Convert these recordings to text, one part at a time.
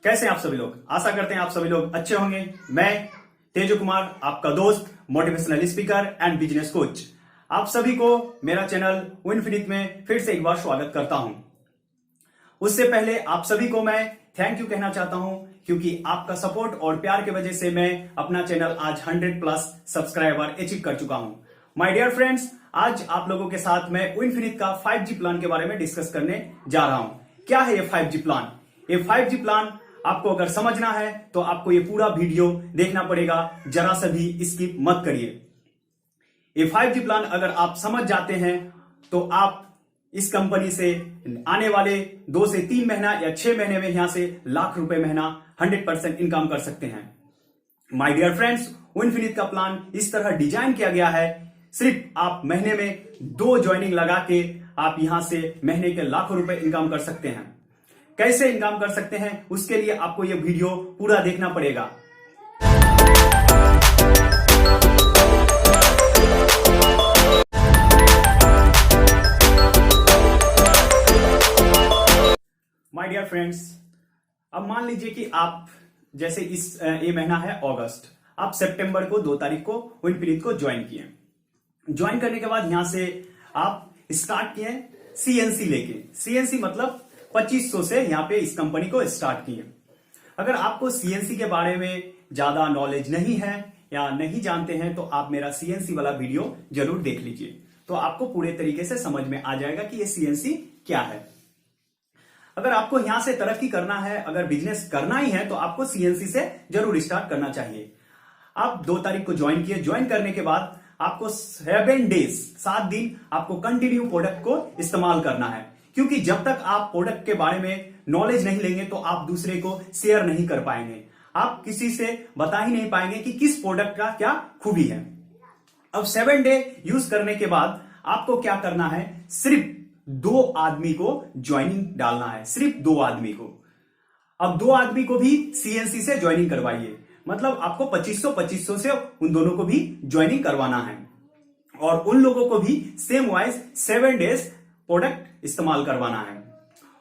कैसे हैं आप सभी लोग। आशा करते हैं आप सभी लोग अच्छे होंगे। मैं तेजु कुमार, आपका दोस्त, motivational speaker and business coach, आप सभी को मेरा चैनल विनफिनिट में फिर से एक बार स्वागत करता हूं। उससे पहले आप सभी को मैं थैंक यू कहना चाहता हूं, क्योंकि आपका सपोर्ट और प्यार की वजह से मैं अपना चैनल आज 100+ सब्सक्राइबर अचीव कर चुका हूं। माय डियर फ्रेंड्स, आज आप लोगों के साथ मैं विनफिनिट का 5G प्लान के बारे में डिस्कस करने जा रहा हूं। क्या है ये 5G प्लान? ये 5G प्लान आपको अगर समझना है तो आपको ये पूरा वीडियो देखना पड़ेगा, जरा सा भी स्किप मत करिए। ये 5G प्लान अगर आप समझ जाते हैं तो आप इस कंपनी से आने वाले 2 से 3 महीना या 6 महीने में यहां से लाख रुपए महीना 100% इनकम कर सकते हैं। माय डियर फ्रेंड्स, विनफिनिट का प्लान इस तरह डिजाइन किया गया है, सिर्फ आप महीने में 2 ज्वाइनिंग लगा के आप यहां से महीने के लाखों रुपए इनकम कर सकते हैं। कैसे इनकम कर सकते हैं उसके लिए आपको यह वीडियो पूरा देखना पड़ेगा। माय डियर फ्रेंड्स, अब मान लीजिए कि आप जैसे ये महीना है अगस्त, आप सितंबर को 2 तारीख को विनफिनिट को ज्वाइन किए। ज्वाइन करने के बाद यहां से आप स्टार्ट किए सीएनसी लेके। सीएनसी मतलब 2500 से यहां पे इस कंपनी को स्टार्ट किए। अगर आपको सीएनसी के बारे में ज्यादा नॉलेज नहीं है या नहीं जानते हैं तो आप मेरा सीएनसी वाला वीडियो जरूर देख लीजिए, तो आपको पूरे तरीके से समझ में आ जाएगा कि ये सीएनसी क्या है। अगर आपको यहां से तरक्की करना है, अगर बिजनेस करना ही है तो आपको सीएनसी से जरूर स्टार्ट करना चाहिए। आप 2 तारीख को ज्वाइन किए। ज्वाइन करने के बाद आपको 7 डेज 7 दिन आपको कंटिन्यू प्रोडक्ट को इस्तेमाल करना है, क्योंकि जब तक आप प्रोडक्ट के बारे में नॉलेज नहीं लेंगे तो आप दूसरे को शेयर नहीं कर पाएंगे। आप किसी से बता ही नहीं पाएंगे कि किस प्रोडक्ट का क्या खूबी है। अब 7 डे यूज करने के बाद आपको क्या करना है, सिर्फ 2 आदमी को ज्वाइनिंग डालना है, सिर्फ 2 आदमी को। अब 2 आदमी को भी सीएनसी से ज्वाइनिंग करवाइए, मतलब आपको 2500 से उन दोनों को भी ज्वाइनिंग करवाना है और उन लोगों को भी सेम वाइज 7 डेज प्रोडक्ट इस्तेमाल करवाना है।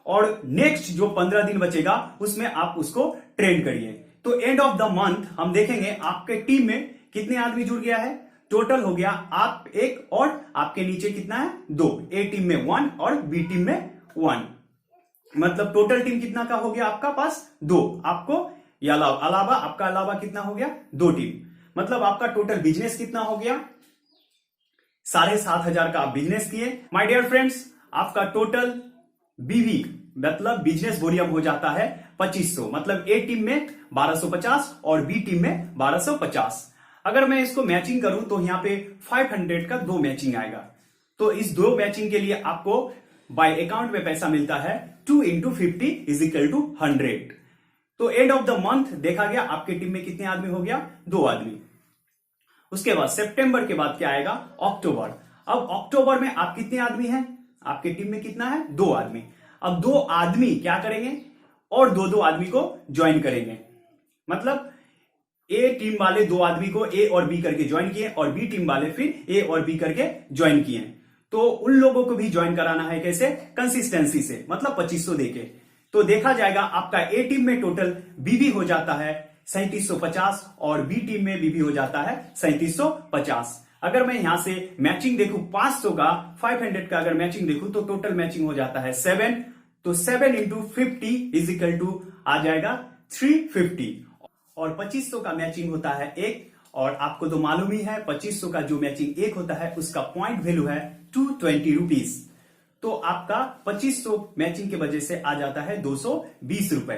और नेक्स्ट जो 15 दिन बचेगा उसमें आप उसको ट्रेन करिए। तो एंड ऑफ द मंथ हम देखेंगे आपके टीम में कितने आदमी जुड़ गया है। टोटल हो गया आप 1 और आपके नीचे कितना है 2। ए टीम में 1 और बी टीम में 1, मतलब टोटल टीम कितना का हो गया आपका पास 2। आपको अलावा आपका अलावा कितना हो गया 2 टीम, मतलब आपका टोटल बिजनेस कितना हो गया 7,500 का आप बिजनेस किए। माय डियर फ्रेंड्स, आपका टोटल बीवी मतलब बिजनेस वॉल्यूम हो जाता है 2500, मतलब ए टीम में 1250 और बी टीम में 1250। अगर मैं इसको मैचिंग करूं तो यहां पे 500 का 2 मैचिंग आएगा। तो इस 2 मैचिंग के लिए आपको बाय अकाउंट में पैसा मिलता है 2 × 50 = 100। तो एंड ऑफ द मंथ देखा गया आपके टीम में कितने आदमी हो गया 2 आदमी। उसके बाद सितंबर के बाद क्या आएगा अक्टूबर। अब अक्टूबर में आप कितने आदमी हैं, आपके टीम में कितना है 2 आदमी। अब 2 आदमी क्या करेंगे और 2 आदमी को ज्वाइन करेंगे, मतलब ए टीम वाले 2 आदमी को ए और बी करके ज्वाइन किए और बी टीम वाले फिर ए और बी करके ज्वाइन किए। तो उन लोगों को भी ज्वाइन कराना है कैसे, कंसिस्टेंसी से, मतलब 2500 देके। तो देखा जाएगा आपका ए टीम में टोटल बीबी हो जाता है 3750 और बी टीम में बीबी हो जाता है 3750। अगर मैं यहां से मैचिंग देखूं 500 का 500 का अगर मैचिंग देखूं तो टोटल मैचिंग हो जाता है 7। तो 7 × 50 = आ जाएगा 350 और 2500 का मैचिंग होता है 1। और आपको तो मालूम ही है 2500 का जो मैचिंग 1 होता है उसका पॉइंट वैल्यू है 220 रुपीज। तो आपका 2500 मैचिंग की वजह से आ जाता है 220 रुपए।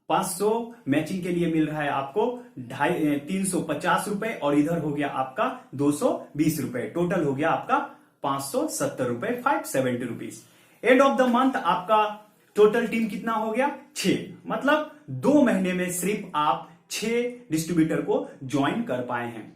500 मैचिंग के लिए मिल रहा है आपको 350 रुपए और इधर हो गया आपका 220 रुपए। टोटल हो गया आपका 570 रुपए, 570 rupees. End of the month आपका टोटल टीम कितना हो गया 6, मतलब 2 महीने में सिर्फ आप 6 डिस्ट्रीब्यूटर को ज्वाइन कर पाए हैं।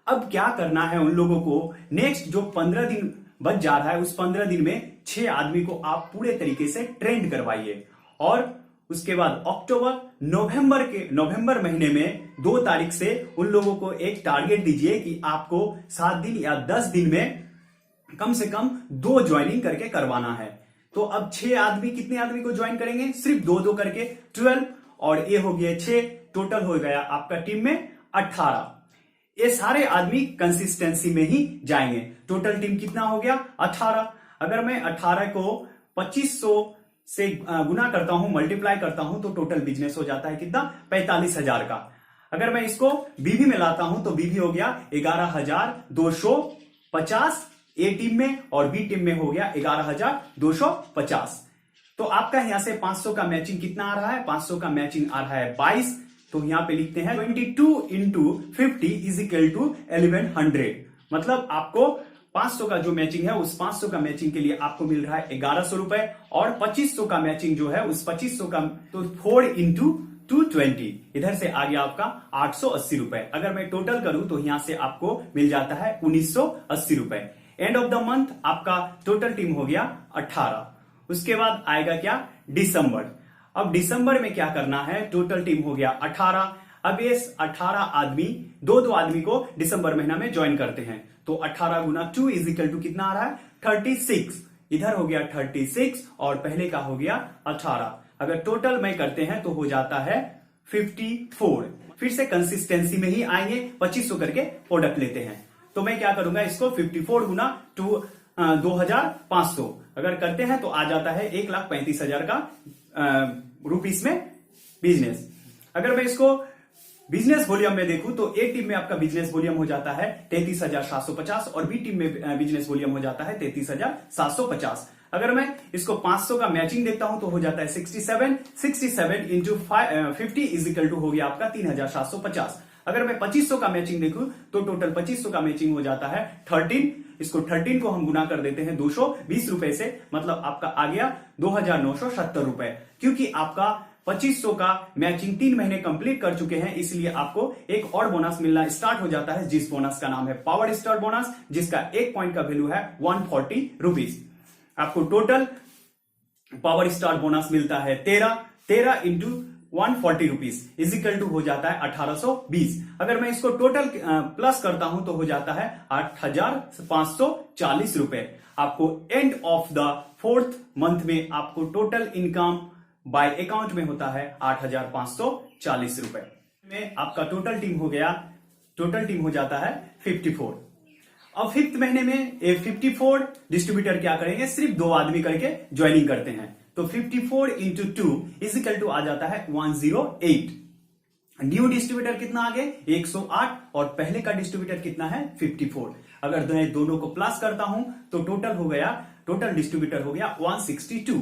अब क्या करना है उन लोगों को, नेक्स्ट जो 15 दिन बच जा रहा है उस 15 दिन में 6 आदमी को आप पूरे तरीके से ट्रेंड करवाइए। और उसके बाद अक्टूबर नवंबर महीने में 2 तारीख से उन लोगों को एक टारगेट दीजिए कि आपको 7 दिन या 10 दिन में कम से कम 2 ज्वाइनिंग करके करवाना है। तो अब 6 आदमी कितने आदमी को ज्वाइन करेंगे, सिर्फ 2 करके 12 और ए हो गया 6, टोटल हो गया आपका टीम में 18। ये सारे आदमी कंसिस्टेंसी में ही जाएंगे। टोटल टीम कितना हो गया 18। अगर मैं 18 को 2500 से गुना करता हूं, मल्टीप्लाई करता हूं, तो टोटल बिजनेस हो जाता है कितना 45,000 का। अगर मैं इसको बीवी में लाता हूं तो बीवी हो गया 11,250 ए टीम में, और बी टीम में हो गया 11,250। तो आपका यहां से 500 का मैचिंग कितना आ रहा है, 500 का मैचिंग आ रहा है 22। तो यहां पे लिखते हैं 22 इंटू 50 इज इक्वल टू 1100। मतलब आपको 500 का जो मैचिंग है, उस 500 का मैचिंग के लिए आपको मिल रहा है 1100 रुपए, और 2500 का मैचिंग जो है उस 2500 का तो 4 इंटू 220, इधर से आ गया आपका 880 रुपए। अगर मैं टोटल करूं तो यहां से आपको मिल जाता है 1980 रुपए। एंड ऑफ द मंथ आपका टोटल टीम हो गया 18। उसके बाद आएगा क्या, दिसंबर। अब दिसंबर में क्या करना है, टोटल टीम हो गया 18। अब ये 18 आदमी दो आदमी को दिसंबर महीना में ज्वाइन करते हैं, तो 18 गुना 2 इज इक्वल टू कितना आ रहा है 36। इधर हो गया 36 और पहले का हो गया 18। अगर टोटल में करते हैं तो हो जाता है 54। फिर से कंसिस्टेंसी में ही आएंगे, 2500 करके प्रोडक्ट लेते हैं। तो मैं क्या करूंगा, इसको 54 गुना 2500 अगर करते हैं तो आ जाता है 1,35,000 का रुपीस में बिजनेस। अगर मैं इसको बिजनेस वॉल्यूम में देखूं तो ए टीम में आपका बिजनेस वॉल्यूम हो जाता है 33,750 और बी टीम में बिजनेस वॉल्यूम हो जाता है 33,750। अगर मैं इसको 500 का मैचिंग देखता हूं तो हो जाता है 67 इंटू 50 इज इक्वल टू हो गया आपका 3,750। अगर मैं 2500 का मैचिंग देखूं तो टोटल 2500 का मैचिंग हो जाता है 13। इसको 13 को हम गुना कर देते हैं 220 रुपए से, मतलब आपका आ गया 2,970 रुपए। क्योंकि आपका 2500 का मैचिंग 3 महीने कंप्लीट कर चुके हैं, इसलिए आपको एक और बोनस मिलना स्टार्ट हो जाता है, जिस बोनस का नाम है पावर स्टार बोनस, जिसका 1 पॉइंट का वैल्यू है 140 रुपीज। आपको टोटल पावर स्टार बोनस मिलता है 13 into 140 rupees is equal to हो जाता है 1820। अगर मैं इसको टोटल प्लस करता हूं तो हो जाता है 8,540 रुपए। आपको end of the 4th month में आपको टोटल इनकम बाय अकाउंट में होता है 8,540 रुपए में आपका टोटल टीम हो जाता है 54। अब 5th महीने में 54 डिस्ट्रीब्यूटर क्या करेंगे, सिर्फ 2 आदमी करके ज्वाइनिंग करते हैं, तो 54 इंटू 2 इज इक्वल टू आ जाता है 108। न्यू डिस्ट्रीब्यूटर कितना आ गए 108 और पहले का डिस्ट्रीब्यूटर कितना है 54। अगर दोनों को प्लस करता हूं तो टोटल डिस्ट्रीब्यूटर हो गया 162।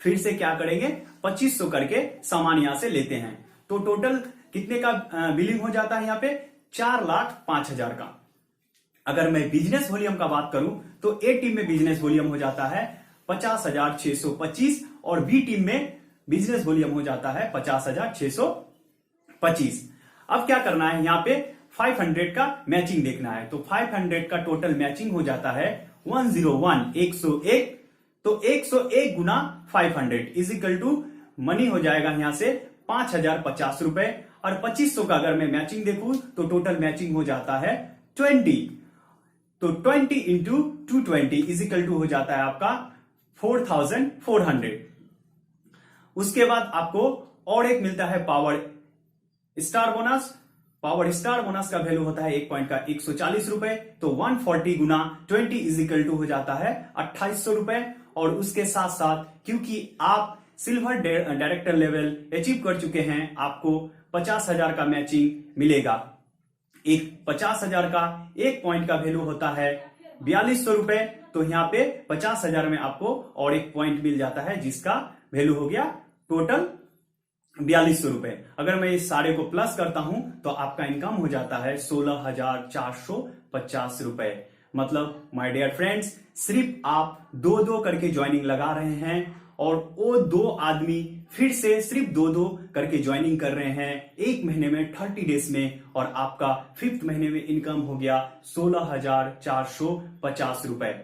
फिर से क्या करेंगे 2500 करके सामान यहां से लेते हैं, तो टोटल कितने का बिलिंग हो जाता है यहाँ पे 4,05,000 का। अगर मैं बिजनेस वॉल्यूम का बात करूं तो ए टीम में बिजनेस वॉल्यूम हो जाता है 50,625 और बी टीम में बिजनेस वॉल्यूम हो जाता है 50,625। अब क्या करना है, यहाँ पे 500 का मैचिंग देखना है, तो 500 का टोटल मैचिंग हो जाता है 101। तो 101 गुना 500 इज इक्वल टू मनी हो जाएगा यहां से 5,050 रुपए। और 2500 का अगर मैं मैचिंग देखूं तो टोटल मैचिंग हो जाता है 20। तो 20 इंटू 220 इज इक्वल टू हो जाता है आपका 4,400। उसके बाद आपको और एक मिलता है power star bonus. Power star bonus का वैल्यू होता है 1 पॉइंट का 140 रुपए, तो 140 गुना 20 इज इक्वल टू हो जाता है 2,800 रुपए। और उसके साथ साथ क्योंकि आप सिल्वर डायरेक्टर लेवल अचीव कर चुके हैं, आपको 50,000 का मैचिंग मिलेगा। एक 50,000 का 1 पॉइंट का वैल्यू होता है 4,200 रुपए, तो यहाँ पे 50,000 में आपको और 1 पॉइंट मिल जाता है, जिसका वैल्यू हो गया टोटल 4,200 रुपए। अगर मैं इस सारे को प्लस करता हूं तो आपका इनकम हो जाता है 16,450 रुपए। मतलब माय डियर फ्रेंड्स, सिर्फ आप 2 करके ज्वाइनिंग लगा रहे हैं और वो 2 आदमी फिर से सिर्फ 2 करके ज्वाइनिंग कर रहे हैं 1 महीने में 30 डेज में, और आपका 5th महीने में इनकम हो गया 16,450 रुपए।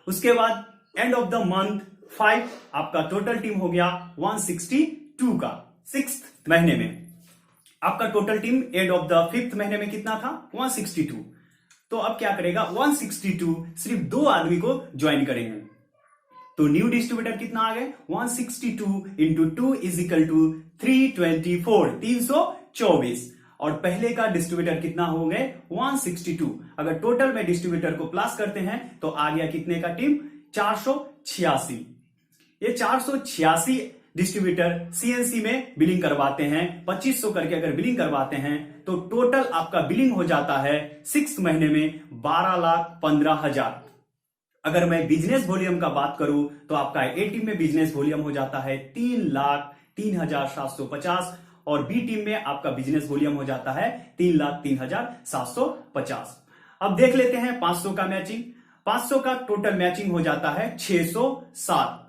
उसके बाद एंड ऑफ द मंथ 5 आपका टोटल टीम हो गया 162 का। 6th महीने में आपका total team end of the 5th महीने में कितना था 162। तो अब क्या करेगा 162 सिर्फ 2 आदमी को ज्वाइन करेंगे। तो न्यू डिस्ट्रीब्यूटर कितना आ गए 162 इंटू 2 इज इक्वल टू 324 324 और पहले का डिस्ट्रीब्यूटर कितना हो गए 162। अगर टोटल में डिस्ट्रीब्यूटर को प्लस करते हैं तो आ गया कितने का टीम 486। ये 486 डिस्ट्रीब्यूटर सीएनसी में बिलिंग करवाते हैं 2500 करके अगर बिलिंग करवाते हैं तो टोटल आपका बिलिंग हो जाता है 6 महीने में 12,15,000। अगर मैं बिजनेस वॉल्यूम का बात करूं तो आपका ए टीम में बिजनेस वॉल्यूम हो जाता है 3,03,750 और बी टीम में आपका बिजनेस वॉल्यूम हो जाता है 3,03,750। अब देख लेते हैं 500 का मैचिंग। 500 का टोटल मैचिंग हो जाता है 607।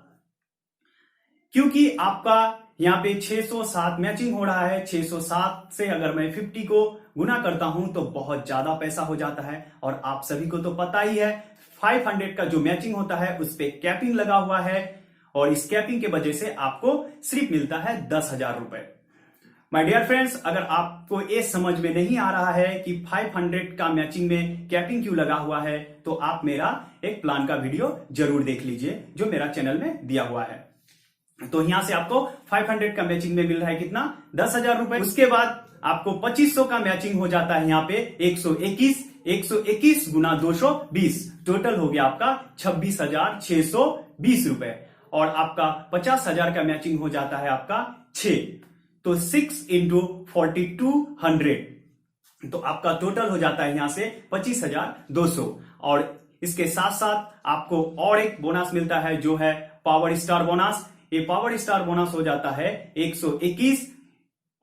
क्योंकि आपका यहां पे 607 मैचिंग हो रहा है, 607 से अगर मैं 50 को गुना करता हूं तो बहुत ज्यादा पैसा हो जाता है और आप सभी को तो पता ही है 500 का जो मैचिंग होता है उस पे कैपिंग लगा हुआ है और इस कैपिंग के वजह से आपको सिर्फ मिलता है 10,000 रुपए। माय डियर फ्रेंड्स, अगर आपको ये समझ में नहीं आ रहा है कि 500 का मैचिंग में कैपिंग क्यों लगा हुआ है तो आप मेरा एक प्लान का वीडियो जरूर देख लीजिए जो मेरा चैनल में दिया हुआ है। तो यहां से आपको 500 का मैचिंग में मिल रहा है कितना 10,000 रुपए। उसके बाद आपको 2500 का मैचिंग हो जाता है यहाँ पे 121 गुना 220 टोटल हो गया आपका 26,620 रुपए और आपका 50,000 का मैचिंग हो जाता है आपका 6 तो 6 इंटू 4200 तो आपका टोटल हो जाता है यहां से 25,200 और इसके साथ साथ आपको और एक बोनस मिलता है जो है पावर स्टार बोनस। ये पावर स्टार बोनस हो जाता है 121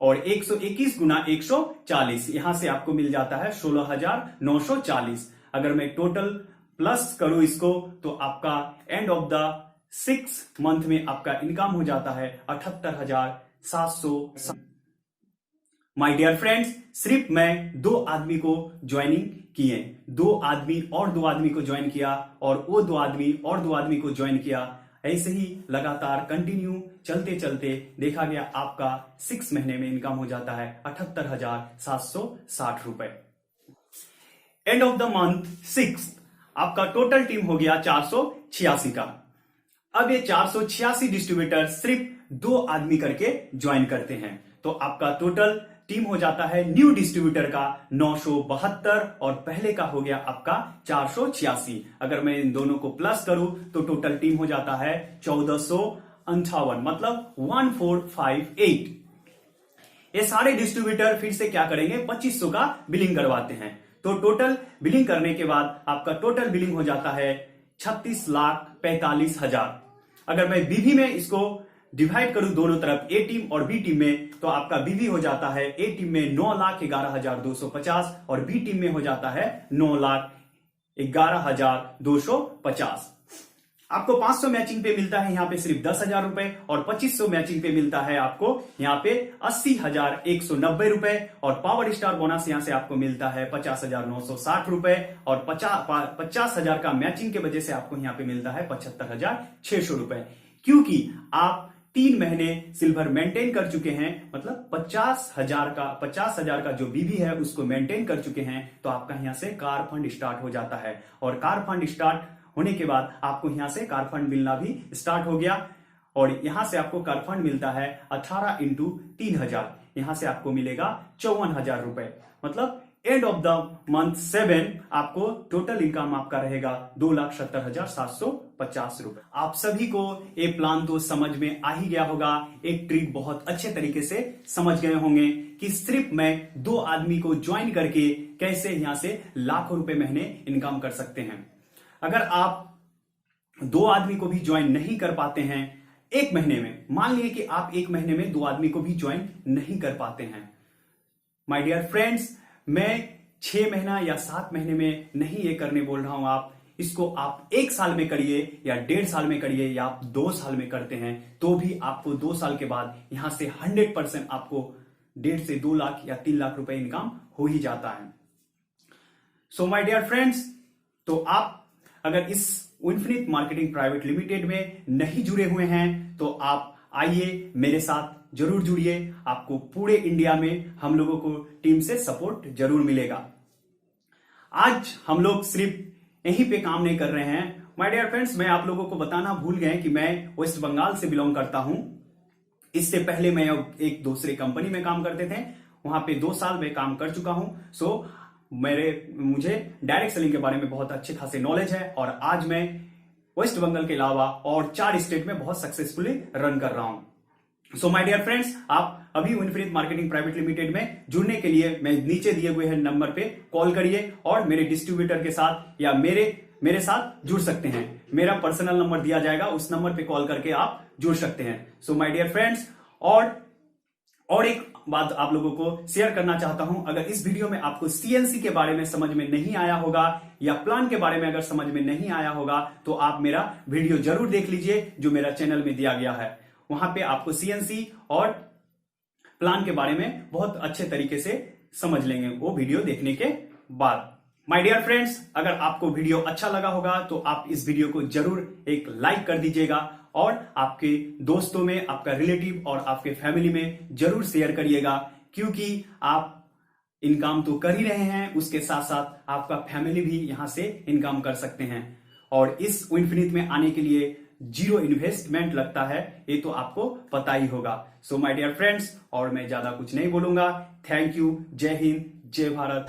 और 121 गुना 140 यहां से आपको मिल जाता है 16,940। अगर मैं टोटल प्लस करूं इसको तो आपका एंड ऑफ द 6 मंथ में आपका इनकम हो जाता है 78,700। माय डियर फ्रेंड्स, सिर्फ मैं 2 आदमी को ज्वाइनिंग किए, 2 आदमी और 2 आदमी को ज्वाइन किया और वो 2 आदमी और 2 आदमी को ज्वाइन किया। ऐसे ही लगातार कंटिन्यू चलते चलते देखा गया आपका 6 महीने में इनकम हो जाता है 78,760 रुपए। एंड ऑफ द मंथ 6 आपका टोटल टीम हो गया 486 का। अब ये 486 डिस्ट्रीब्यूटर सिर्फ 2 आदमी करके ज्वाइन करते हैं तो आपका टोटल टीम हो जाता है न्यू डिस्ट्रीब्यूटर का 972 और पहले का हो गया आपका 486। अगर मैं इन दोनों को प्लस करूं तो टोटल टीम हो जाता है 1458 मतलब 1458। ये सारे डिस्ट्रीब्यूटर फिर से क्या करेंगे 2500 का बिलिंग करवाते हैं तो टोटल बिलिंग करने के बाद आपका टोटल बिलिंग हो जाता है 36,45,000। अगर मैं बीवी में इसको डिवाइड करूं दोनों तरफ ए टीम और बी टीम में तो आपका बीवी हो जाता है ए टीम में 9,11,250 और बी टीम में हो जाता है 9,11,250। आपको 500 मैचिंग पे मिलता है यहाँ पे सिर्फ 10,000 रुपए और 2500 मैचिंग पे मिलता है आपको यहाँ पे 80,190 रुपए और पावर स्टार बोनस यहाँ से आपको मिलता है 50,960 रुपए और 50,000 का मैचिंग के वजह से आपको यहाँ पे मिलता है 75,600 रुपए। क्योंकि आप 3 महीने सिल्वर मेंटेन कर चुके हैं मतलब 50,000 का जो बीवी है उसको मेंटेन कर चुके हैं तो आपका यहां से कार फंड स्टार्ट हो जाता है और कार फंड स्टार्ट होने के बाद आपको यहां से कार फंड मिलना भी स्टार्ट हो गया और यहां से आपको कार फंड मिलता है 18 इंटू 3,000 यहां से आपको मिलेगा 54,000 रुपए मतलब एंड ऑफ द मंथ 7 आपको टोटल इनकम आपका रहेगा 2,70,750 रुपए। आप सभी को ये प्लान तो समझ में आ ही गया होगा, एक ट्रिक बहुत अच्छे तरीके से समझ गए होंगे कि सिर्फ मैं 2 आदमी को ज्वाइन करके कैसे यहां से लाखों रुपए महीने इनकम कर सकते हैं। अगर आप 2 आदमी को भी ज्वाइन नहीं कर पाते हैं 1 महीने में, मान लीजिए कि आप 1 महीने में 2 आदमी को भी ज्वाइन नहीं कर पाते हैं, माय डियर फ्रेंड्स, मैं 6 महीना या 7 महीने में नहीं ये करने बोल रहा हूं। आप इसको आप 1 साल में करिए या 1.5 साल में करिए या आप 2 साल में करते हैं तो भी आपको 2 साल के बाद यहां से 100% आपको 1.5 से 2 लाख या 3 लाख रुपए इनकम हो ही जाता है। सो माय डियर फ्रेंड्स, तो आप अगर इस इन्फिनिट मार्केटिंग प्राइवेट लिमिटेड में नहीं जुड़े हुए हैं तो आप आइए मेरे साथ जरूर जुड़िए, आपको पूरे इंडिया में हम लोगों को टीम से सपोर्ट जरूर मिलेगा। आज हम लोग सिर्फ यहीं पे काम नहीं कर रहे हैं, माय डियर फ्रेंड्स, मैं आप लोगों को बताना भूल गए कि मैं वेस्ट बंगाल से बिलोंग करता हूं। इससे पहले मैं एक दूसरे कंपनी में काम करते थे, वहां पे 2 साल में काम कर चुका हूं। सो मुझे डायरेक्ट सेलिंग के बारे में बहुत अच्छे खासे नॉलेज है और आज मैं वेस्ट बंगाल के अलावा और 4 स्टेट में बहुत सक्सेसफुली रन कर रहा हूं। सो माय डियर फ्रेंड्स, आप अभी विनफ्रीत मार्केटिंग प्राइवेट लिमिटेड में जुड़ने के लिए मैं नीचे दिए हुए नंबर पे कॉल करिए और मेरे डिस्ट्रीब्यूटर के साथ या मेरे साथ जुड़ सकते हैं। मेरा पर्सनल नंबर दिया जाएगा, उस नंबर पे कॉल करके आप जुड़ सकते हैं। सो माय डियर फ्रेंड्स, और एक बात आप लोगों को शेयर करना चाहता हूं। अगर इस वीडियो में आपको सीएनसी के बारे में समझ में नहीं आया होगा या प्लान के बारे में अगर समझ में नहीं आया होगा तो आप मेरा वीडियो जरूर देख लीजिए जो मेरा चैनल में दिया गया है। वहां पे आपको सीएनसी और प्लान के बारे में बहुत अच्छे तरीके से समझ लेंगे वो वीडियो देखने के बाद। माय डियर फ्रेंड्स, अगर आपको वीडियो अच्छा लगा होगा तो आप इस वीडियो को जरूर एक लाइक कर दीजिएगा और आपके दोस्तों में, आपका रिलेटिव और आपके फैमिली में जरूर शेयर करिएगा, क्योंकि आप इनकम तो कर ही रहे हैं, उसके साथ साथ आपका फैमिली भी यहां से इनकम कर सकते हैं। और इस विनफ्रीत में आने के लिए 0 इन्वेस्टमेंट लगता है, ये तो आपको पता ही होगा। सो माय डियर फ्रेंड्स, और मैं ज्यादा कुछ नहीं बोलूंगा। Thank you. जय हिंद, जय भारत।